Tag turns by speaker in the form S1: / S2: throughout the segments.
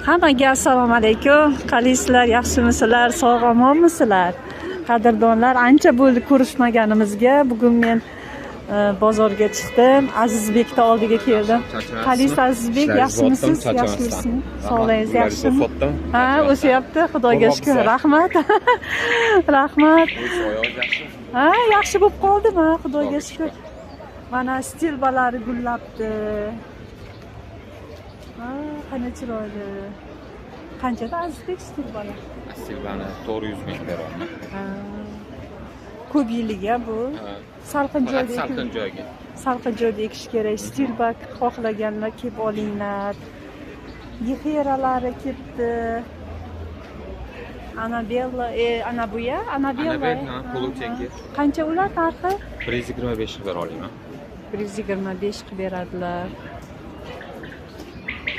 S1: Hammaga assalomu alaykum. Qalaysizlar, yaxshimisizlar, sog' omonmisizlar? Qadrdonlar, ancha bo'ldi ko'rishmaganimizga. Bugun men bozorga chiqdim. Azizbekning oldiga keldim. Qalaysiz Azizbek, yaxshimisiz? Yaxshimisizmi? Sog'lig'ingiz yaxshimi? Ha, o'shyapti. Xudoga shukr. Rahmat. Rahmat. Ha, yaxshi bo'lib qoldim, ha, xudoga shukr. Mana stilbalari gullabdi. Ha, qancha chiroyli. Qanchada Azizbek stilbala?
S2: Stilbani 400 ming beryapman.
S1: Ko'p yilliga bu. Salqin joyda.
S2: Salqin joyga.
S1: Salqin joyda ekish kerak. Stilbak xohlaganlar kelib olinglar. Yexeralari ketdi. Anabella, ana bu ya, Anabella.
S2: Polutengi.
S1: Qancha ular narxi?
S2: 125 qilib bera olaman.
S1: 125 qilib beradilar.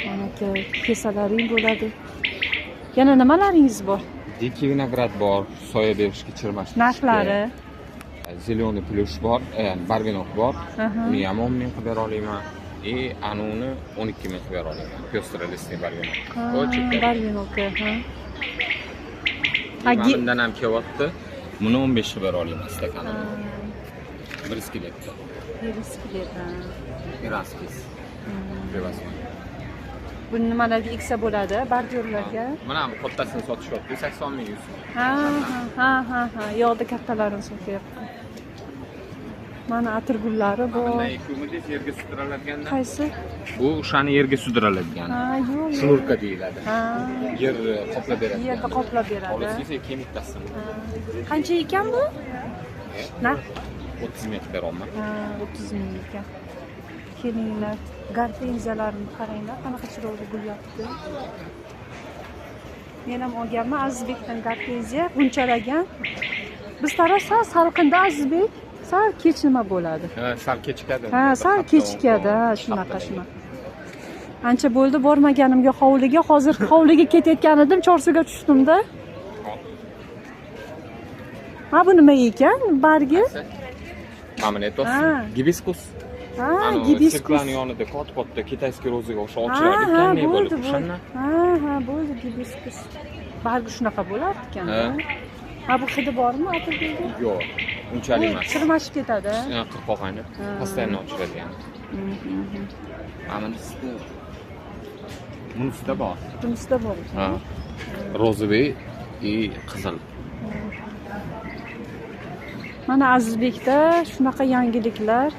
S1: Mana kesalaring bo'ladi. Yana nimalaringiz bor?
S2: Dikki vinograd bor, soya berishga chirmash.
S1: Narxlari?
S2: Zeleniy plush bor, barvinok bor. Uni ham 10 ming qilib bera olaman. Anuni 12 ming qilib bera olaman. Pyostralistni barvinok.
S1: Barvinok, ha.
S2: Bundan ham kelyapti. Buni 15 qilib bera olaman stakanini. 1 skeletda.
S1: 1 skelet, ha.
S2: Eraskis. Prevasman.
S1: Bu nimalarga eksa bo'ladi? Bardyorlarga.
S2: Mana bu kattasini sotishyapti, 80 ming 100 ming.
S1: Ha. Yo'lda kattalarini sotyapti. Mana atirgullari bor.
S2: Bunday ko'midis yerga sudraladigan.
S1: Qaysi?
S2: Bu o'shani yerga sudraladigan.
S1: Ha, yo'q.
S2: Snurka deyiladi.
S1: Ha.
S2: Yer qoplab beradi.
S1: Yerda qoplab beradi.
S2: Polisiya kemiktasini.
S1: Qancha ekan bu? Narx
S2: 30 ming beraman.
S1: Ha, 30 ming ekan. Kelinglar, gartenziyalarni qaranglar, qanaqa chiroyli gulyapti. Men ham olganman Azizbekdan gartenziya, bunchalagan. Biz taraf sal salqinda Azizbek, sal kech nima bo'ladi.
S2: Ha, sal kechikadi.
S1: Ha, sal kechikadi, shunaqa. Ancha bo'ldi bormaganimga hovliga, hozir hovliga ketayotgan edim, Chorsuga tushdimda. Ha, bu nima ekan? Bargi?
S2: Amnetos, gibiskus.
S1: Ha, gibiskus.
S2: Sirklarning yonida katta kitayskiy rozaga o'xshab ochiladi ekan, ne bo'lib o'shanda?
S1: Ha, bo'ldi gibiskus. Bargi shunaqa bo'lar ekan. Ha, bu hidi bormi atirgulga?
S2: Yo'q, unchalik emas.
S1: Chirmashib ketadi.
S2: Qirq qolgani, постоянно ochiladi yani. Bunisida bor.
S1: Bunisida bor.
S2: Ha. Rozovey и qizil.
S1: Mana Azizbekda shunaqa yangiliklar.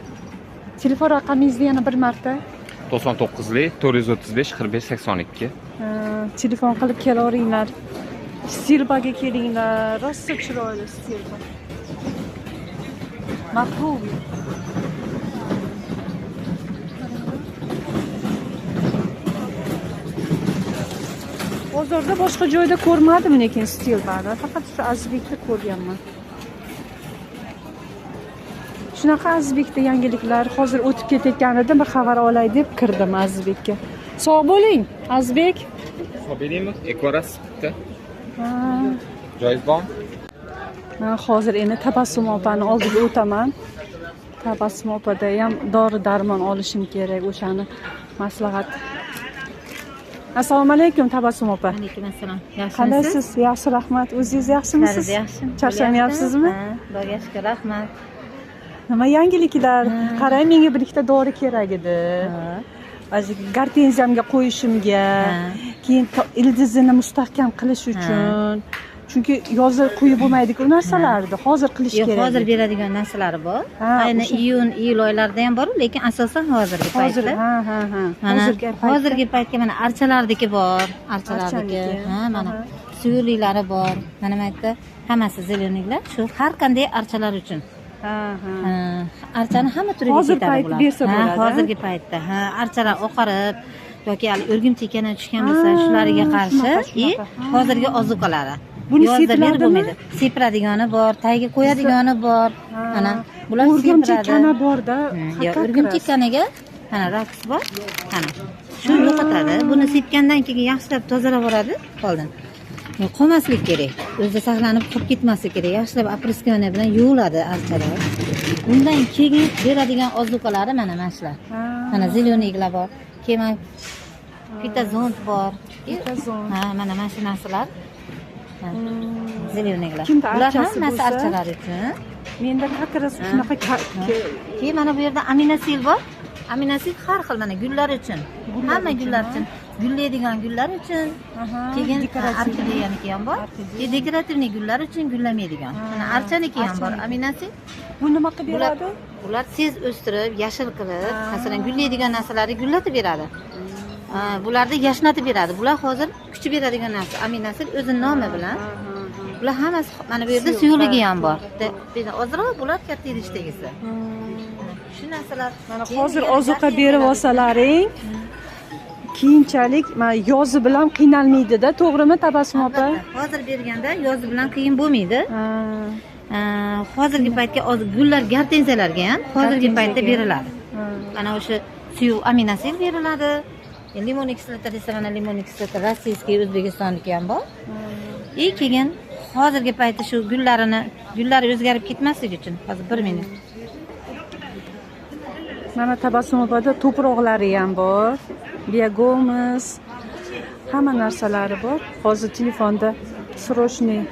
S1: Telefon raqamingizni yana bir marta.
S2: 99lik 435 45 82.
S1: Telefon qilib kelaveringlar. Stilbaga kelinglar. Rosa chiroyli stilba. Mahbub. Bozorda boshqa joyda ko'rmadim lekin stilbani. Faqat shu Azizbekda ko'rganman. Shunaqa Azizbekda yangiliklar hozir o'tib ketayotgan edim, bir xabar olay deb kirdim Azizbekka. Sog' bo'ling, Azizbek.
S2: Sog' bo'lingmi? Ekvarasda. Joyiz bormi?
S1: Men hozir endi Tabassum opani oldiga o'taman. Tabassum opada ham dori-darmon olishim kerak, o'shani maslahat. Assalomu alaykum Tabassum opa.
S3: Alaykum assalom.
S1: Qalaysiz? Yaxshi, rahmat. O'zingiz yaxshimisiz?
S3: Yaxshi.
S1: Charchamayapsizmi?
S3: Xudoga shukr, rahmat.
S1: Nima yangiliklar? Qarang, menga bir ikkita dori kerak edi. Hozir gartenziyamga qo'yishimga, keyin ildizini mustahkam qilish uchun. Chunki yozda qo'yib bo'lmaydi-ku narsalarni hozir qilish kerak.
S3: Yo'q, hozir beradigan narsalari bor. Ayni iyul oylarida ham bor, lekin asosan hozirgi paytda. Hozirgi paytga mana archalardagi bor, archalardagi. Mana suyuliklari bor. Mana bu yerda hammasi zelenliklar, shu har qanday archalar uchun. Archani hamma turiga ketadi bular. Hozirgi paytda. Archalar oqarib yoki o'rgimchakana tushgan bo'lsa, shularga qarshi hozirgi ozuqalari. Buni sepiladi bo'lmaydi. Sepiradigani bor, tagiga qo'yadigani bor. Mana bular
S1: o'rgimchakana bor-da.
S3: O'rgimchakanaga mana raks bor. Mana shu yo'qotadi. Buni sepgandan keyin yaxshilab tozalab oladi, qo'ldan. Qolmaslik kerak. O'zida saqlanib qolib ketmaslik kerak. Yaxshilab apreskana bilan yuviladi archalar. Bundan keyin beradigan ozuqalari mana shular. Mana zeleniyglar bor. Keyin Pitazont bor.
S1: Pitazont.
S3: Ha, mana shu narsalar. Zelyonniklar.
S1: Kimda
S3: Bular
S1: archasi
S3: hammasi
S1: bo'lsa?
S3: archalar uchun.
S1: Menda как раз shunaqa
S3: Keyin mana bu yerda aminosil bor. Aminosil har xil mana gullar uchun. Hamma gullar uchun. Gullaydigan gullar uchun. Keyin orxideyaniki ham bor. Dekorativniy gullar uchun, gullamaydigan. Mana archaniki ham bor. Aminosil.
S1: bu nima qilib beradi?
S3: Ular tez o'stirib, yashil qilib, masalan gullaydigan narsalarni gullatib beradi. Bularni yashnatib beradi. Bular hozir kuch beradigan narsa. Aminosil o'zi nomi bilan. Bular hammasi mana bu yerda suyuqligi ham bor. Ozroq bular katta idishdagisi. Shu narsalar
S1: Mana hozir ozuqa berib olsalaring, keyinchalik mana yozi bilan qiynalmaydi-da, to'g'rimi Tabassum opa?
S3: hozir berganda yozi bilan qiyin bo'lmaydi. Hozirgi paytga gullar gortenziyalarga ham hozirgi paytda beriladi. Mana o'sha suyuq aminosil beriladi. Limon kislota desa mana limon kislota rossiyskiy, o'zbekistonniki ham bor. Keyin hozirgi paytda shu gullari o'zgarib ketmasligi uchun hozir 1 minut.
S1: Mana Tabassum opada to'proqlari ham bor. Biogomuz, hamma narsalari bor. Hozir telefonda срочный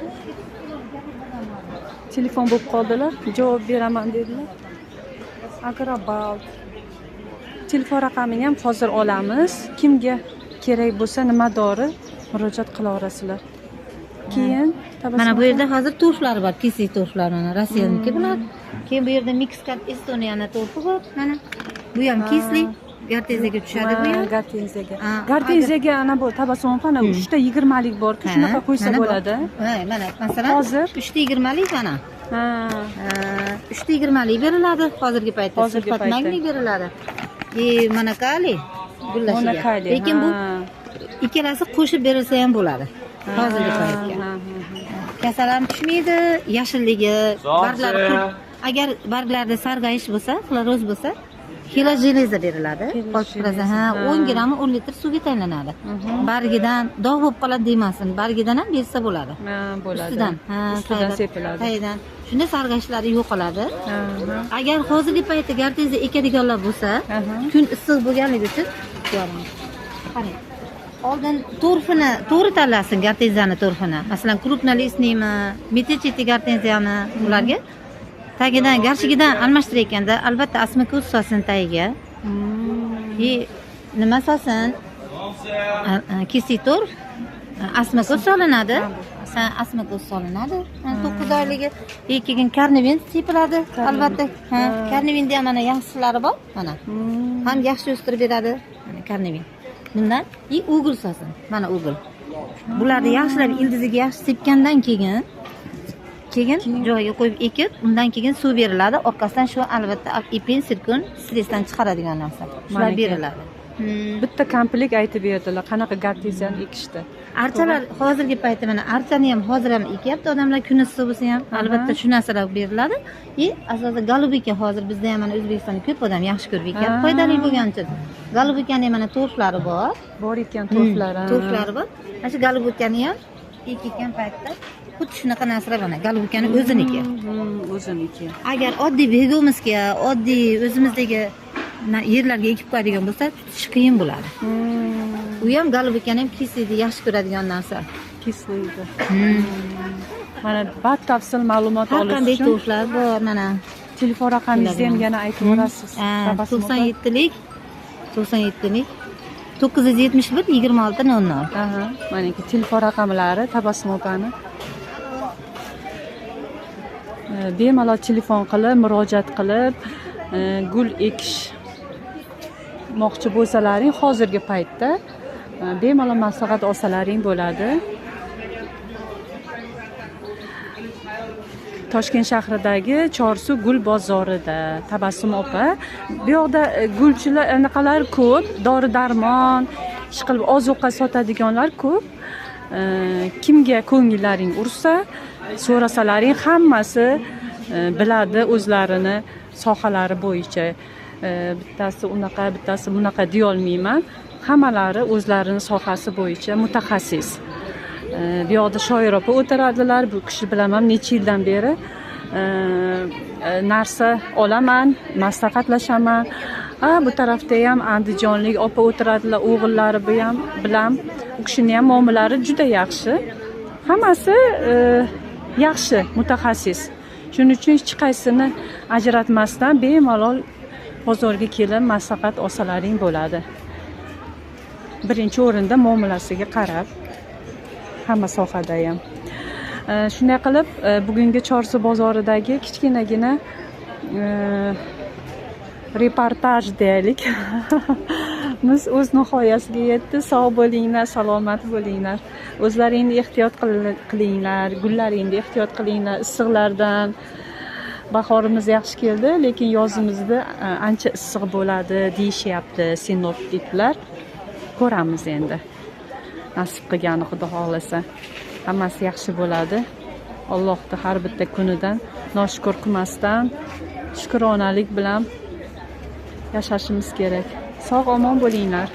S1: telefon bo'lib qoldilar, javob beraman dedilar. Agrobalt. Telefon raqamini ham hozir olamiz. Kimga kerak bo'lsa nima dori murojaat qila olasizlar. Keyin
S3: mana bu yerda hozir turflar bor, kisi turflar mana Rossiyaniki bular. Keyin bu yerda Mixcat Estoniyani turfi bor. Mana bu ham kisli, gortenziyaga tushadi bu ham.
S1: Gortenziyaga ana bu Tabassum opa 3 ta 20 lik bor. Shunaqa qo'ysa bo'ladi.
S3: Mana masalan
S1: hozir
S3: 3 ta 20 lik mana. 3 ta 20 lik beriladi hozirgi paytda.
S1: Hozirgi paytda
S3: magniy beriladi. Mana kali gullashiga. Lekin bu ikkalasi qo'shib berilsa ham bo'ladi. Hozirgi paytga. Kasal ham tushmaydi, yashilligi, barglari agar barglarda sarg'ayish bo'lsa, xloroz bo'lsa, xilojeliza beriladi. 10 gramm 10 litr suvga tayinlanadi. Bargidan dog' bo'lib qoladi demasin, bargidan ham bersa bo'ladi.
S1: Bo'ladi.
S3: Ustidan
S1: sepiladi.
S3: Tagidan. Shunda sarg'ayishlari yo'qoladi. Agar hozirgi paytda gortenziya ekadiganlar bo'lsa, kun issiq bo'lganligi uchun yo'q. Qarang. Oldin turfini to'g'ri tanlasin, gortenziyani turfini. Masalan, krupnolistniymi, metecheti gortenziyami ularga tagidan, garshigidan almashtirayotganda albatta asmakuz solsin tagiga. Nima solsin? Kisi turf, asmakuz solinadi. Asmakuz solinadi. 9 oyligi. Keyin karnivin sepiladi, albatta. Karnivinda ham mana yaxshilari bor, mana. Ham yaxshi o'stirib beradi, mana karnivin. Bundan o'g'il solsin. Mana o'g'il. Bularni yaxshilab ildiziga yaxshi sepgandan keyin joyiga qo'yib ekib, undan keyin suv beriladi. Orqasidan shu albatta ipin sirkun stressdan chiqaradigan narsa. Shular beriladi.
S1: Bitta komplekt aytib berdilar, qanaqa gortenziyani ekishdi.
S3: Archalar hozirgi paytda mana archani ham hozir ham ekyapti odamlar, kun issiq bo'lsa ham albatta shu narsalar beriladi. Asosan golubika hozir bizda ham mana O'zbekistonda ko'p odam yaxshi ko'rib ekan, foydali bo'lgani uchun. Golubikani mana turflari bor.
S1: Bor ekan turflari.
S3: Turflari bor. Mana shu golubikani ham ekkan paytda xuddi shunaqa narsalar bor. Golubikani o'ziniki.
S1: O'ziniki.
S3: Agar oddiy begomizga, oddiy o'zimizdagi yerlarga ekib qo'yadigan bo'lsa, tutish qiyin bo'ladi. U ham golubikani ham kislikni yaxshi ko'radigan narsa.
S1: Kislikni. Mana batafsil ma'lumot olish uchun
S3: qanday turflar bor, mana
S1: telefon raqamingizni ham yana aytib o'rasiz.
S3: 97lik 971 26 00.
S1: Mana telefon raqamlari Tabassum opani. Bemalol telefon qilib, murojaat qilib, gul ekish moqchi bo'lsalaring, hozirgi paytda bemalol maslahat olsalaring bo'ladi. Toshkent shahridagi Chorsu gul bozorida Tabassum opa. Bu yoqda gulchilar anaqalar ko'p, dori-darmon, ishqilib ozuqa sotadiganlar ko'p. Kimga ko'ngillaring ursa, so'rasalaring hammasi biladi o'zlarini sohalari bo'yicha. Bittasi unaqa, bittasi bunaqa deya olmayman. Hammalari o'zlarini sohasi bo'yicha mutaxassis. Bu yoqda shoir opa o'tiradilar. Bu kishi bilaman necha yildan beri narsa olaman, maslahatlashaman. Bu tarafda ham andijonlik opa o'tiradilar, o'g'illari bilan. U kishini ham muomalari juda yaxshi. Hammasi yaxshi, mutaxassis. Shuning uchun hech qaysini ajratmasdan bemalol bozorga kelib maslahat olsalaring bo'ladi. Birinchi o'rinda muomalasiga qarab, hamma sohada ham. Shunday qilib, bugungi Chorsu bozoridagi kichkinagina reportaj deylik. Biz o'z nihoyasiga yetdi. Sog' bo'linglar, salomat bo'linglar. O'zlaringni ehtiyot qilinglar, gullaringni ehtiyot qilinglar issiqlardan. Bahorimiz yaxshi keldi, lekin yozimizda ancha issiq bo'ladi deyishyapti sinoptiklar. Ko'ramiz endi. Nasib qilgani Xudo xolasa. Hammasi yaxshi bo'ladi. Allohning har bitta kunidan noshukr qilmasdan, shukronalik bilan yashashimiz kerak. Sog' omon bo'linglar.